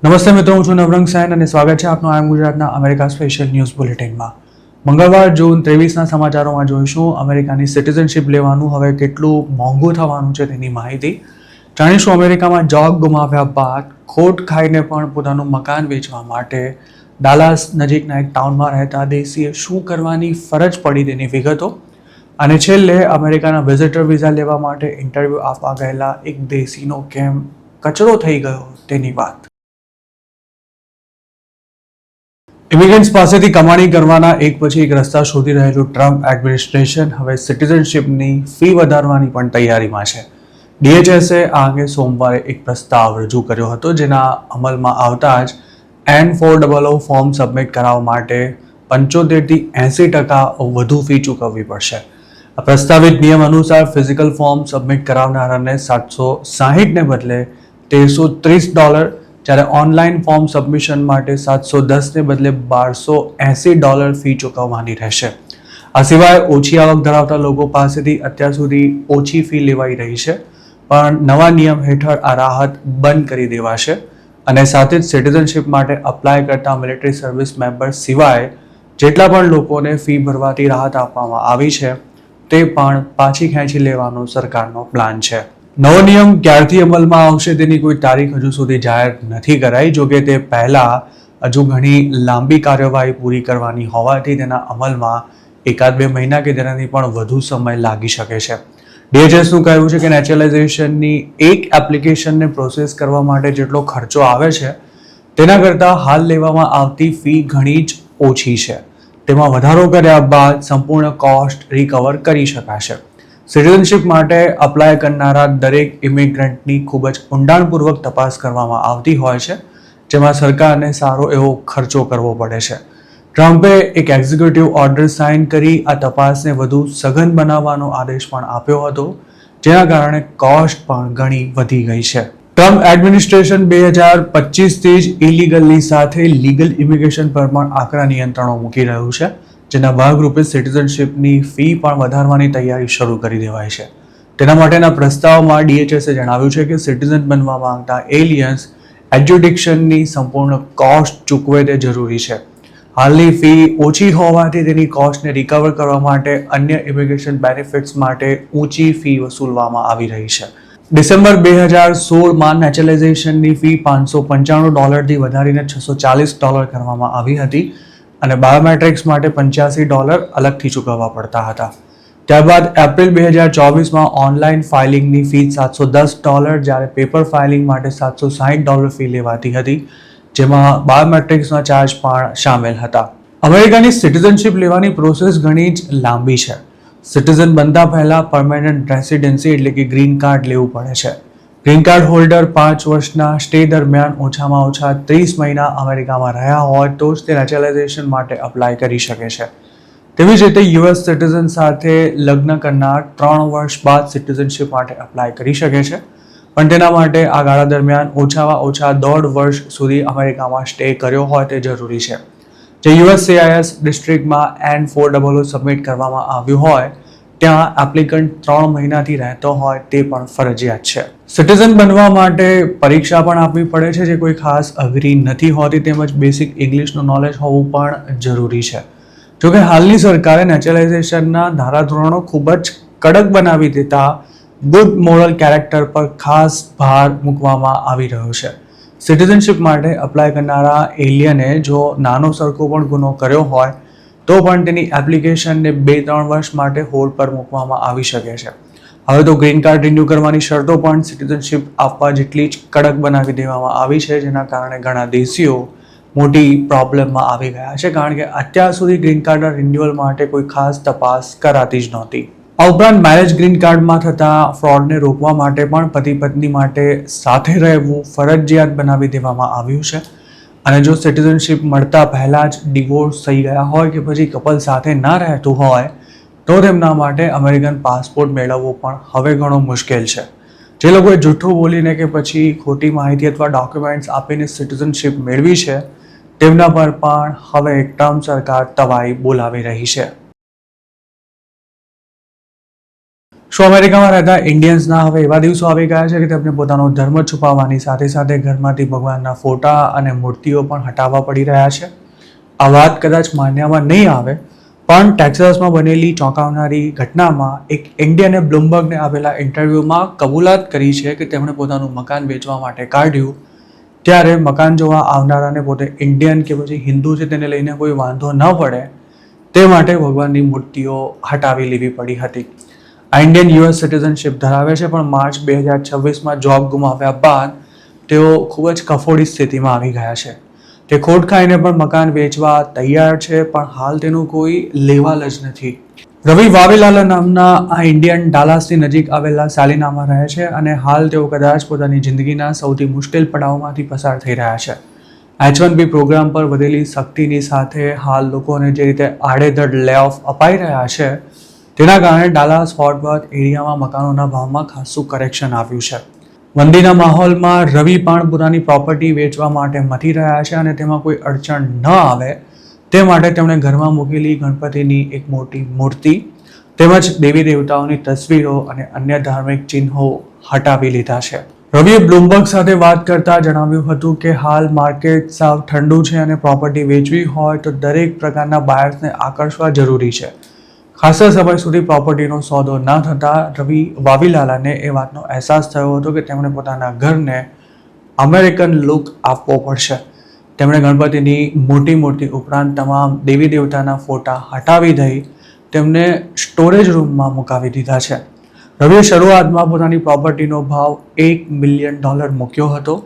નમસ્તે મિત્રો, હું છું નવરંગ સૈન અને સ્વાગત છે આપનું આઈ એમ ગુજરાતના અમેરિકા સ્પેશિયલ ન્યૂઝ બુલેટિનમાં. મંગળવાર જૂન 23ના સમાચારોમાં જોઈશું અમેરિકાની સિટીઝનશિપ લેવાનું હવે કેટલું મોંઘું થવાનું છે તેની માહિતી. જાણીશું અમેરિકામાં જોબ ગુમાવ્યા બાદ ખોટ ખાઈને પણ પોતાનું મકાન વેચવા માટે ડાલાસ નજીકના એક ટાઉનમાં રહેતા દેશીએ શું કરવાની ફરજ પડી તેની વિગતો. અને છેલ્લે અમેરિકાના વિઝિટર વિઝા લેવા માટે ઇન્ટરવ્યૂ આપવા ગયેલા એક દેશીનો કેમ કચરો થઈ ગયો તેની વાત. ઇમિગ્રન્ટ્સ પાસેથી કમાણી કરવાના એક પછી એક રસ્તા શોધી રહેલું ટ્રમ્પ એડમિનિસ્ટ્રેશન હવે સિટીઝનશિપની ફી વધારવાની પણ તૈયારીમાં છે. DHSએ આ અંગે સોમવારે એક પ્રસ્તાવ રજૂ કર્યો હતો, જેના અમલમાં આવતા જ N400 ફોર્મ સબમિટ કરાવવા માટે 75થી 80% વધુ ફી ચૂકવવી પડશે. આ પ્રસ્તાવિત નિયમ અનુસાર ફિઝિકલ ફોર્મ સબમિટ કરાવનારાને $760 ને બદલે $1330, જ્યારે ઓનલાઈન ફોર્મ સબમિશન માટે $710 ને બદલે $1280 ફી ચૂકવવાની રહેશે. આ સિવાય ઓછી આવક ધરાવતા લોકો પાસેથી અત્યાર સુધી ઓછી ફી લેવાઈ રહી છે, પણ નવા નિયમ હેઠળ આ રાહત બંધ કરી દેવાશે અને સાથે જ સિટીઝનશિપ માટે અપ્લાય કરતા મિલિટરી સર્વિસ મેમ્બર સિવાય જેટલા પણ લોકોને ફી ભરવાથી રાહત આપવામાં આવી છે તે પણ પાછી ખેંચી લેવાનો સરકારનો પ્લાન છે. નવો નિયમ ક્યારથી અમલમાં આવશે તેની કોઈ તારીખ હજુ સુધી જાહેર નથી કરાઈ. જોકે તે પહેલા હજુ ઘણી લાંબી કાર્યવાહી પૂરી કરવાની હોવાથી તેના અમલમાં 1-2 મહિના કે તેનાથી પણ વધુ સમય લાગી શકે છે. DHSનું કહેવું છે કે નેચરલાઇઝેશનની એક એપ્લિકેશનને પ્રોસેસ કરવા માટે જેટલો ખર્ચો આવે છે તેના કરતાં હાલ લેવામાં આવતી ફી ઘણી જ ઓછી છે. તેમાં વધારો કર્યા બાદ સંપૂર્ણ કોસ્ટ રિકવર કરી શકાશે. સિટીઝનશિપ માટે અપ્લાય કરનારા દરેક ઇમિગ્રન્ટની ખૂબ જ ઊંડાણપૂર્વક તપાસ કરવામાં આવતી હોય છે, જેમાં સરકારને સારો એવો ખર્ચો કરવો પડે છે. ટ્રમ્પે એક એક્ઝિક્યુટિવ ઓર્ડર સાઇન કરી આ તપાસને વધુ સઘન બનાવવાનો આદેશ પણ આપ્યો હતો, જેના કારણે કોસ્ટ પણ ઘણી વધી ગઈ છે. ટ્રમ્પ એડમિનિસ્ટ્રેશન 2025થી જ ઇલીગલની સાથે લીગલ ઇમિગ્રેશન પર પણ આકરા નિયંત્રણો મૂકી રહ્યું છે, જેના ભાગરૂપે સિટીઝનશિપની ફી પણ વધારવાની તૈયારી શરૂ કરી દેવાય છે. તેના માટેના પ્રસ્તાવમાં DHSએ જણાવ્યું છે કે સિટીઝન બનવા માંગતા એલિયન્સ એડ્યુડિક્શનની સંપૂર્ણ કોસ્ટ ચૂકવે તે જરૂરી છે. હાલની ફી ઓછી હોવાથી તેની કોસ્ટને રિકવર કરવા માટે અન્ય ઇમિગ્રેશન બેનિફિટ્સ માટે ઊંચી ફી વસૂલવામાં આવી રહી છે. ડિસેમ્બર 2016માં નેચરલાઇઝેશનની ફી $595થી વધારીને $640 કરવામાં આવી હતી અને બાયોમેટ્રિક્સ માટે $85 અલગથી ચૂકવવા પડતા હતા. ત્યારબાદ એપ્રિલ 2024માં ઓનલાઈન ફાઇલિંગની ફી $710, જ્યારે પેપર ફાઇલિંગ માટે $760 ફી લેવાતી હતી, જેમાં બાયોમેટ્રિક્સના ચાર્જ પણ સામેલ હતા. અમેરિકાની સિટીઝનશિપ લેવાની પ્રોસેસ ઘણી જ લાંબી છે. સિટીઝન બનતા પહેલા પરમેનન્ટ રેસિડેન્સી એટલે કે ગ્રીન કાર્ડ લેવું પડે છે. ગ્રીન કાર્ડ હોલ્ડર 5 વર્ષના સ્ટે દરમિયાન ઓછામાં ઓછા 30 મહિના અમેરિકામાં રહ્યા હોય તો જ તે નેચરલાઇઝેશન માટે અપ્લાય કરી શકે છે. તેવી જ રીતે US સિટીઝન સાથે લગ્ન કરનાર 3 વર્ષ બાદ સિટીઝનશિપ માટે અપ્લાય કરી શકે છે, પણ તેના માટે આ ગાળા દરમિયાન ઓછામાં ઓછા 1.5 વર્ષ સુધી અમેરિકામાં સ્ટે કર્યો હોય તે જરૂરી છે. જે USCIS ડિસ્ટ્રિક્ટમાં N400 સબમિટ કરવામાં આવ્યું હોય ત્યાં એપ્લિકન્ટ 3 મહિનાથી રહેતો હોય તે પણ ફરજિયાત છે. સિટીઝન બનવા માટે પરીક્ષા પણ આપવી પડે છે, જે કોઈ ખાસ અઘરી નથી હોતી, તેમજ બેસિક ઇંગ્લિશનું નોલેજ હોવું પણ જરૂરી છે. જોકે હાલની સરકારે નેચરલાઇઝેશનના ધારાધોરણો ખૂબ જ કડક બનાવી દેતા ગુડ મોરલ કેરેક્ટર પર ખાસ ભાર મૂકવામાં આવી રહ્યો છે. સિટીઝનશિપ માટે અપ્લાય કરનારા એલિયને જો નાનો સરખો પણ ગુનો કર્યો હોય તો પણ તેની એપ્લિકેશનને 2-3 વર્ષ માટે હોલ્ડ પર મૂકવામાં આવી શકે છે. હવે તો ગ્રીન કાર્ડ રિન્યૂ કરવાની શરતો પણ સિટીઝનશિપ આપવા જેટલી જ કડક બનાવી દેવામાં આવી છે, જેના કારણે ઘણા દેશીઓ મોટી પ્રોબ્લેમમાં આવી ગયા છે, કારણ કે અત્યાર સુધી ગ્રીન કાર્ડના રિન્યુઅલ માટે કોઈ ખાસ તપાસ કરાતી જ નહોતી. આ ઉપરાંત મેરેજ ગ્રીન કાર્ડમાં થતા ફ્રોડને રોકવા માટે પણ પતિ પત્ની માટે સાથે રહેવું ફરજિયાત બનાવી દેવામાં આવ્યું છે. અને જો સિટીઝનશિપ મળતા પહેલા જ ડિવોર્સ થઈ ગયા હોય કે પછી કપલ સાથે ના રહેતું હોય તો તેમના માટે અમેરિકન પાસપોર્ટ મેળવવો પણ હવે ઘણો મુશ્કેલ છે. જે લોકોએ જૂઠું બોલીને કે પછી ખોટી માહિતી અથવા ડોક્યુમેન્ટ્સ આપીને સિટીઝનશિપ મેળવી છે તેમના પર પણ હવે ટ્રમ્પ સરકાર તવાઈ બોલાવી રહી છે. શું અમેરિકામાં રહેતા ઇન્ડિયન્સના હવે એવા દિવસો આવી ગયા છે કે તેમને પોતાનો ધર્મ છુપાવવાની સાથે સાથે ઘરમાંથી ભગવાનના ફોટા અને મૂર્તિઓ પણ હટાવવા પડી રહ્યા છે? આ વાત કદાચ માન્યામાં નહીં આવે, પણ ટેક્સાસમાં બનેલી ચોંકાવનારી ઘટનામાં એક ઇન્ડિયને બ્લુમબર્ગને આપેલા ઇન્ટરવ્યૂમાં કબૂલાત કરી છે કે તેમણે પોતાનું મકાન વેચવા માટે કાઢ્યું ત્યારે મકાન જોવા આવનારાને પોતે ઇન્ડિયન કે પછી હિન્દુ છે તેને લઈને કોઈ વાંધો ન પડે તે માટે ભગવાનની મૂર્તિઓ હટાવી લેવી પડી હતી. આ ઇન્ડિયન યુએસ સિટીઝનશિપ ધરાવે છે, પણ માર્ચ 2026માં જોબ ગુમાવ્યા બાદ તેઓ ખૂબ જ કફોડી સ્થિતિમાં આવી ગયા છે. તે ખોટ ખાઈને પણ મકાન વેચવા તૈયાર છે, પણ હાલ તેનું કોઈ લેવાલ જ નથી. રવિ વાવીલાલા નામના આ ઇન્ડિયન ડાલાસની નજીક આવેલા સાલિનામાં રહે છે અને હાલ તેઓ કદાચ પોતાની જિંદગીના સૌથી મુશ્કેલ પડાવમાંથી પસાર થઈ રહ્યા છે. H1B પ્રોગ્રામ પર વધેલી સખ્તીની સાથે હાલ લોકોને જે રીતે આડેધડ લે ઓફ અપાઈ રહ્યા છે તેના કારણે ડાલાસ ફોર્ટ વર્થ એરિયામાં મકાનોના ભાવમાં ખાસું કરેક્શન આવ્યું છે. મંદીના માહોલમાં રવિ પણ પોતાની પ્રોપર્ટી વેચવા માટે મથી રહ્યા છે અને તેમાં કોઈ અડચણ ન આવે તે માટે તેમણે ઘરમાં મૂકેલી ગણપતિની એક મોટી મૂર્તિ તેમજ દેવી દેવતાઓની તસવીરો અને અન્ય ધાર્મિક ચિહ્નો હટાવી લીધા છે. રવિએ બ્લુમબર્ગ સાથે વાત કરતા જણાવ્યું હતું કે હાલ માર્કેટ સાવ ઠંડુ છે અને પ્રોપર્ટી વેચવી હોય તો દરેક પ્રકારના બાયર્સને આકર્ષવા જરૂરી છે. ખાસા સમય સુધી પ્રોપર્ટીનો સોદો ન થતાં રવિ વાવીલાલાને એ વાતનો અહેસાસ થયો હતો કે તેમણે પોતાના ઘરને અમેરિકન લુક આપવો પડશે. તેમણે ગણપતિની મોટી મૂર્તિ ઉપરાંત તમામ દેવી દેવતાના ફોટા હટાવી દઈ તેમને સ્ટોરેજ રૂમમાં મુકાવી દીધા છે. રવિએ શરૂઆતમાં પોતાની પ્રોપર્ટીનો ભાવ $1 મિલિયન મૂક્યો હતો,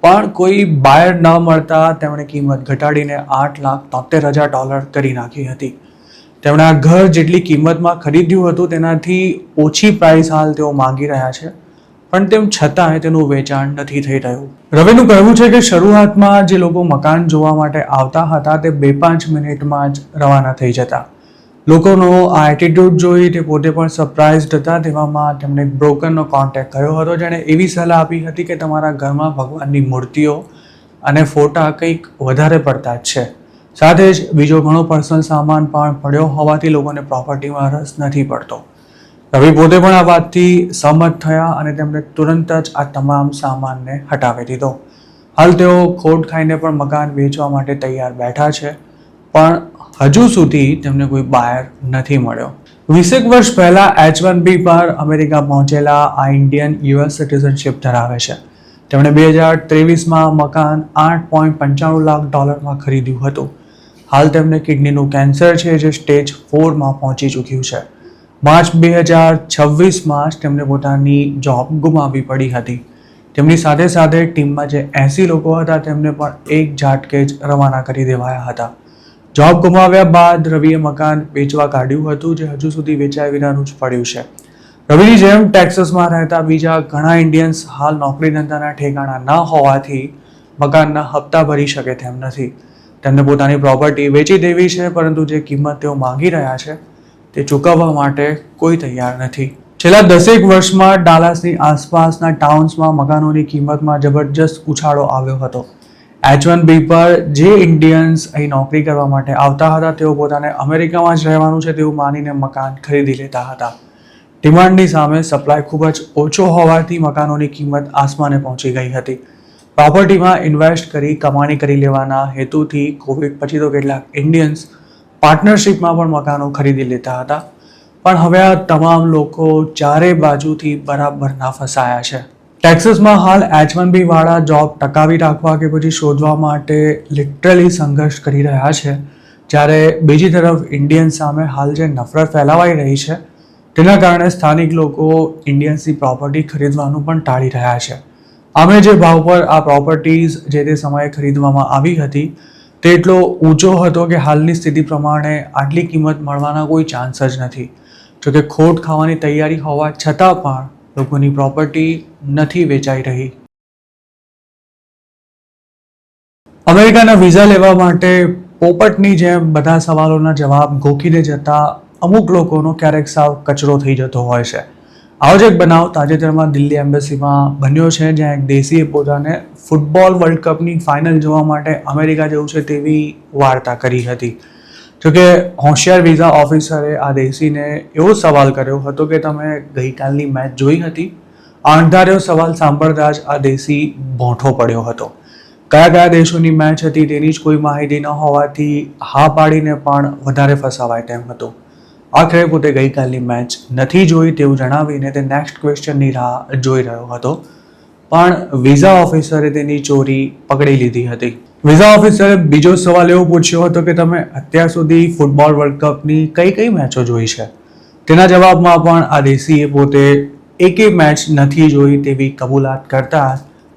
પણ કોઈ બાયર ન મળતા તેમણે કિંમત ઘટાડીને $8,73,000 કરી નાખી હતી. તેમણે આ ઘર જેટલી કિંમતમાં ખરીદ્યું હતું તેનાથી ઓછી પ્રાઇસ હાલ તેઓ માંગી રહ્યા છે, પણ તેમ છતાંય તેનું વેચાણ નથી થઈ રહ્યું. રવિનું કહેવું છે કે શરૂઆતમાં જે લોકો મકાન જોવા માટે આવતા હતા તે 2-5 મિનિટમાં જ રવાના થઈ જતા. લોકોનો આ એટીટ્યુડ જોઈ તે પોતે પણ સરપ્રાઇઝડ હતા. તેવામાં તેમણે એક બ્રોકરનો કોન્ટેક્ટ કર્યો હતો જેણે એવી સલાહ આપી હતી કે તમારા ઘરમાં ભગવાનની મૂર્તિઓ અને ફોટા કંઈક વધારે પડતા જ છે. સાથે જ બીજો ઘણો પર્સનલ સામાન પણ પડ્યો હોવાથી લોકોને પ્રોપર્ટીમાં રસ નથી પડતો. રવિ પોતે પણ આ વાતથી સહમત થયા અને તેમણે તુરંત જ આ તમામ સામાનને હટાવી દીધો. હાલ તેઓ ખોટ ખાઈને પણ મકાન વેચવા માટે તૈયાર બેઠા છે, પણ હજુ સુધી તેમને કોઈ બાયર નથી મળ્યો. 20 વર્ષ પહેલા H1B પર અમેરિકા પહોંચેલા આ ઇન્ડિયન યુએસ સિટીઝનશિપ ધરાવે છે. તેમણે 2023માં મકાન $8.95 લાખ ખરીદ્યું હતું. હાલ તેમને કિડનીનું કેન્સર છે જે સ્ટેજ 4માં પહોંચી ચૂક્યું છે. માર્ચ 2026માં જ તેમને પોતાની જોબ ગુમાવવી પડી હતી. તેમની સાથે સાથે ટીમમાં જે 80 લોકો હતા તેમને પણ એક ઝાટકે જ રવાના કરી દેવાયા હતા. જોબ ગુમાવ્યા બાદ રવિએ મકાન વેચવા કાઢ્યું હતું જે હજુ સુધી વેચાય વિનાનું જ પડ્યું છે. રવિની જેમ ટેક્સાસમાં રહેતા બીજા ઘણા ઇન્ડિયન્સ હાલ નોકરી ધંધાના ઠેકાણા ન હોવાથી મકાનના હપ્તા ભરી શકે તેમ નથી. તેમને પોતાની પ્રોપર્ટી વેચી દેવી છે, પરંતુ જે કિંમત તેઓ માંગી રહ્યા છે તે ચૂકવવા માટે કોઈ તૈયાર નથી. છેલ્લા 10 વર્ષમાં ડાલાસની આસપાસના ટાઉન્સમાં મકાનોની કિંમતમાં જબરજસ્ત ઉછાળો આવ્યો હતો. H1B પર જે ઇન્ડિયન્સ અહીં નોકરી કરવા માટે આવતા હતા તેઓ પોતાને અમેરિકામાં જ રહેવાનું છે તેવું માનીને મકાન ખરીદી લેતા હતા. ડિમાન્ડની સામે સપ્લાય ખૂબ જ ઓછો હોવાથી મકાનોની કિંમત આસમાને પહોંચી ગઈ હતી. પ્રોપર્ટીમાં ઇન્વેસ્ટ કરી કમાણી કરી લેવાના હેતુથી કોવિડ પછી તો કેટલાક ઇન્ડિયન્સ પાર્ટનરશિપમાં પણ મકાનો ખરીદી લેતા હતા, પણ હવે આ તમામ લોકો ચારે બાજુથી બરાબરના ફસાયા છે. ટેક્સાસમાં હાલ H1B વાળા જોબ ટકાવી રાખવા કે પછી શોધવા માટે લિટરલી સંઘર્ષ કરી રહ્યા છે, જ્યારે બીજી તરફ ઇન્ડિયન સામે હાલ જે નફરત ફેલાવાઈ રહી છે તેના કારણે સ્થાનિક લોકો ઇન્ડિયન્સની પ્રોપર્ટી ખરીદવાનું પણ ટાળી રહ્યા છે. અમે જે ભાવ પર આ પ્રોપર્ટીઝ જે તે સમયે ખરીદવામાં આવી હતી તે એટલો ઊંચો હતો કે હાલની સ્થિતિ પ્રમાણે આટલી કિંમત મળવાના કોઈ ચાન્સ જ નથી. જોકે ખોટ ખાવાની તૈયારી હોવા છતાં પણ લોકોની પ્રોપર્ટી નથી વેચાઈ રહી. અમેરિકાના વિઝા લેવા માટે પોપટની જેમ બધા સવાલોના જવાબ ગોખીને જતા અમુક લોકોનો ક્યારેક સાવ કચરો થઈ જતો હોય છે. આવો જ એક બનાવ તાજેતરમાં દિલ્હી એમ્બેસીમાં બન્યો છે, જ્યાં એક દેશીએ પોતાને ફૂટબોલ વર્લ્ડ કપની ફાઇનલ જોવા માટે અમેરિકા જવું છે તેવી વાર્તા કરી હતી. જોકે હોશિયાર વિઝા ઓફિસરે આ દેશીને એવો સવાલ કર્યો હતો કે તમે ગઈકાલની મેચ જોઈ હતી? આ અણધાર્યો સવાલ સાંભળતા જ આ દેશી ભોંઠો પડ્યો હતો. કયા કયા દેશોની મેચ હતી તેની જ કોઈ માહિતી ન હોવાથી હા પાડીને પણ વધારે ફસાવાય તેમ હતું. આખરે પોતે ગઈકાલની મેચ નથી જોઈ તેવું જણાવીને તે નેક્સ્ટ ક્વેશ્ચનની રાહ જોઈ રહ્યો હતો, પણ વિઝા ઓફિસરે તેની ચોરી પકડી લીધી હતી. વિઝા ઓફિસરે બીજો સવાલ એવો પૂછ્યો હતો કે તમે અત્યાર સુધી ફૂટબોલ વર્લ્ડ કપની કઈ કઈ મેચો જોઈ છે? તેના જવાબમાં પણ આ દેશીએ પોતે એકેય મેચ નથી જોઈ તેવી કબૂલાત કરતા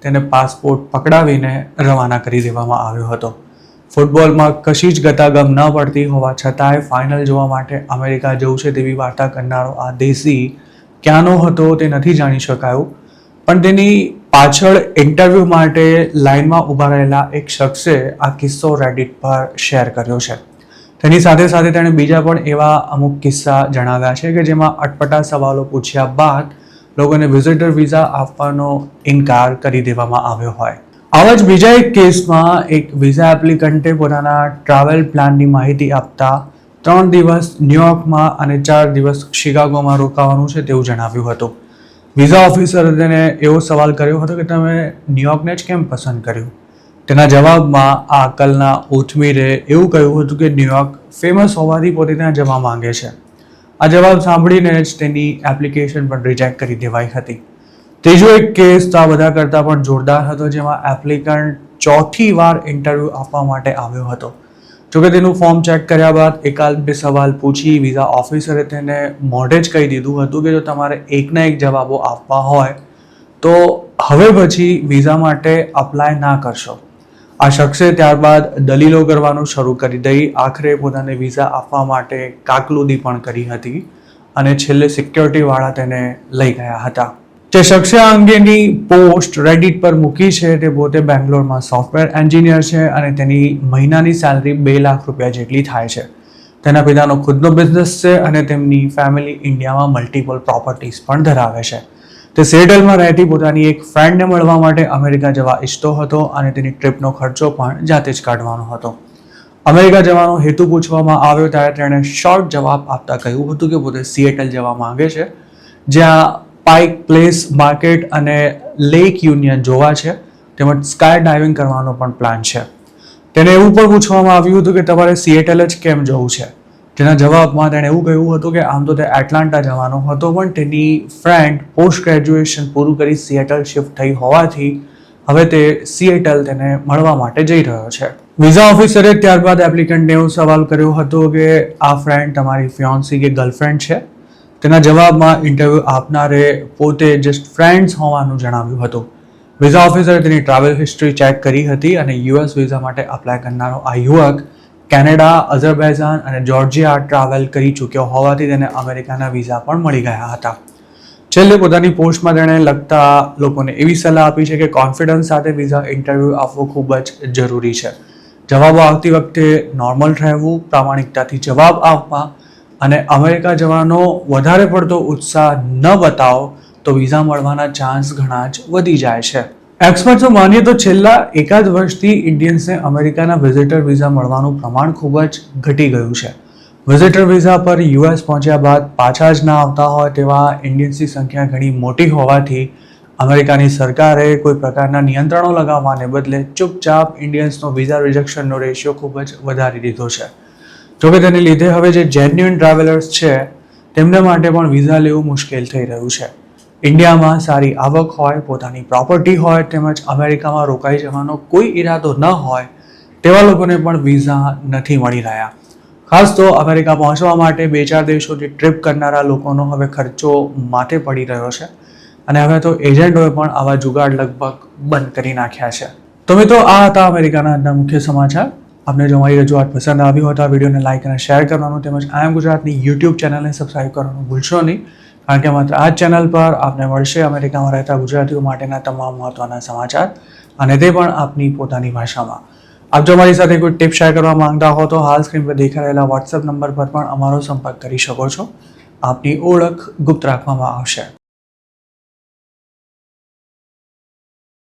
તેને પાસપોર્ટ પકડાવીને રવાના કરી દેવામાં આવ્યો હતો. ફૂટબોલમાં કશી જ ગતાગમ ન પડતી હોવા છતાંય ફાઇનલ જોવા માટે અમેરિકા જવું છે તેવી વાર્તા કરનારો આ દેશી ક્યાંનો હતો તે નથી જાણી શકાયું, પણ તેની પાછળ ઇન્ટરવ્યૂ માટે લાઇનમાં ઊભા રહેલા એક શખ્સે આ કિસ્સો રેડિટ પર શેર કર્યો છે. તેની સાથે સાથે તેણે બીજા પણ એવા અમુક કિસ્સા જણાવ્યા છે કે જેમાં અટપટા સવાલો પૂછ્યા બાદ લોકોને વિઝિટર વિઝા આપવાનો ઇનકાર કરી દેવામાં આવ્યો હોય. આવા જ બીજા એક કેસમાં એક વિઝા એપ્લિકન્ટે પોતાના ટ્રાવેલ પ્લાનની માહિતી આપતા 3 દિવસ ન્યુયોર્કમાં અને 4 દિવસ શિકાગોમાં રોકાવાનું છે તેવું જણાવ્યું હતું. વિઝા ઓફિસરે તેને એવો સવાલ કર્યો હતો કે તમે ન્યુયોર્કને જ કેમ પસંદ કર્યું? તેના જવાબમાં આ અકલના ઉથમીરે એવું કહ્યું હતું કે ન્યુયોર્ક ફેમસ હોવાથી પોતે ત્યાં જવા માંગે છે. આ જવાબ સાંભળીને જ તેની એપ્લિકેશન પણ રિજેક્ટ કરી દેવાઈ હતી. ત્રીજો એક કેસ તો આ બધા કરતાં પણ જોરદાર હતો, જેમાં એપ્લિકન્ટ 4થી વાર ઇન્ટરવ્યૂ આપવા માટે આવ્યો હતો. જોકે તેનું ફોર્મ ચેક કર્યા બાદ એકાદ બે સવાલ પૂછી વિઝા ઓફિસરે તેને મોઢે જ કહી દીધું હતું કે જો તમારે એકના એક જવાબો આપવા હોય તો હવે પછી વિઝા માટે અપ્લાય ના કરશો. આ શખ્સે ત્યારબાદ દલીલો કરવાનું શરૂ કરી દઈ આખરે પોતાને વિઝા આપવા માટે કાકલુદી પણ કરી હતી અને છેલ્લે સિક્યોરિટીવાળા તેને લઈ ગયા હતા. જે શખ્સે આ અંગેની પોસ્ટ રેડિટ પર મૂકી છે તે પોતે બેંગ્લોરમાં સોફ્ટવેર એન્જિનિયર છે અને તેની મહિનાની સેલરી 2 લાખ રૂપિયા જેટલી થાય છે. તેના પિતાનો ખુદનો બિઝનેસ છે અને તેમની ફેમિલી ઇન્ડિયામાં મલ્ટિપલ પ્રોપર્ટીઝ પણ ધરાવે છે. તે સિએટલમાં રહેતી પોતાની એક ફ્રેન્ડને મળવા માટે અમેરિકા જવા ઈચ્છતો હતો અને તેની ટ્રીપનો ખર્ચો પણ જાતે જ કાઢવાનો હતો. અમેરિકા જવાનો હેતુ પૂછવામાં આવ્યો ત્યારે તેણે શોર્ટ જવાબ આપતા કહ્યું હતું કે પોતે સિએટલ જવા માંગે છે, જ્યાં પાઇક પ્લેસ માર્કેટ અને લેક યુનિયન જોવા છે, તેમજ સ્કાય ડાઇવિંગ કરવાનો પણ પ્લાન છે. તેને એવું પણ પૂછવામાં આવ્યું હતું કે તમારે સિએટલ જ કેમ જવું છે? જેના જવાબમાં તેણે એવું કહ્યું હતું કે આમ તો તે એટલાન્ટા જવાનો હતો, પણ તેની ફ્રેન્ડ પોસ્ટ ગ્રેજ્યુએશન પૂરું કરી સિએટલ શિફ્ટ થઈ હોવાથી હવે તે સિએટલ તેને મળવા માટે જઈ રહ્યો છે. વિઝા ઓફિસરે ત્યારબાદ એપ્લિકન્ટને એવો સવાલ કર્યો હતો કે આ ફ્રેન્ડ તમારી ફિયોન્સી કે ગર્લફ્રેન્ડ છે? તેના જવાબમાં ઇન્ટરવ્યૂ આપનારે પોતે જસ્ટ ફ્રેન્ડ્સ હોવાનું જણાવ્યું હતું. વિઝા ઓફિસરે તેની ટ્રાવેલ હિસ્ટ્રી ચેક કરી હતી અને યુએસ વિઝા માટે અપ્લાય કરનારો આ યુવક કેનેડા, અઝરબૈજાન અને જોર્જિયા ટ્રાવેલ કરી ચૂક્યો હોવાથી તેને અમેરિકાના વિઝા પણ મળી ગયા હતા. છેલ્લે પોતાની પોસ્ટમાં તેણે લગતા લોકોને એવી સલાહ આપી છે કે કોન્ફિડન્સ સાથે વિઝા ઇન્ટરવ્યૂ આપવો ખૂબ જ જરૂરી છે. જવાબો આપતી વખતે નોર્મલ રહેવું, પ્રામાણિકતાથી જવાબ આપવા અને અમેરિકા જવાનો વધારે પડતો ઉત્સાહ ન બતાવો તો વિઝા મળવાના ચાન્સ ઘણા જ વધી જાય છે. એક્સપર્ટ્સો માનીએ તો છેલ્લા એકાદ વર્ષથી ઇન્ડિયન્સને અમેરિકાના વિઝિટર વિઝા મળવાનું પ્રમાણ ખૂબ જ ઘટી ગયું છે. વિઝિટર વિઝા પર યુએસ પહોંચ્યા બાદ પાછા જ ના આવતા હોય તેવા ઇન્ડિયન્સની સંખ્યા ઘણી મોટી હોવાથી અમેરિકાની સરકારે કોઈ પ્રકારના નિયંત્રણો લગાવવાને બદલે ચૂપચાપ ઇન્ડિયન્સનો વિઝા રિજેક્શનનો રેશિયો ખૂબ જ વધારી દીધો છે. જોકે તેને લીધે હવે જે જેન્યુઇન ટ્રાવેલર્સ છે તેમને માટે પણ વિઝા લેવું મુશ્કેલ થઈ રહ્યું છે. ઇન્ડિયામાં સારી આવક હોય, પોતાની પ્રોપર્ટી હોય, તેમજ અમેરિકામાં રોકાઈ જવાનો કોઈ ઈરાદો ન હોય તેવા લોકોને પણ વિઝા નથી મળી રહ્યા. ખાસ તો અમેરિકા પહોંચવા માટે 2-4 દેશોની ટ્રીપ કરનારા લોકોનો હવે ખર્ચો માથે પડી રહ્યો છે અને હવે તો એજન્ટોએ પણ આવા જુગાડ લગભગ બંધ કરી નાખ્યા છે. તો મિત્રો, આ હતા અમેરિકાના આજના મુખ્ય સમાચાર. આપને જો મારી રજૂઆત પસંદ આવી હોય તો આ વિડીયોને લાઇક અને શેર કરવાનું તેમજ આઈ એમ ગુજરાતની યુટ્યુબ ચેનલને સબસ્ક્રાઇબ કરવાનું ભૂલશો નહીં, કારણ કે માત્ર આ ચેનલ પર આપને મળશે અમેરિકામાં રહેતા ગુજરાતીઓ માટેના તમામ મહત્વના સમાચાર અને તે પણ આપની પોતાની ભાષામાં. આપ જો મારી સાથે કોઈ ટિપ શેર કરવા માંગતા હો તો હાલ સ્ક્રીન પર દેખાઈ રહેલા વોટ્સએપ નંબર પર પણ અમારો સંપર્ક કરી શકો છો. આપની ઓળખ ગુપ્ત રાખવામાં આવશે.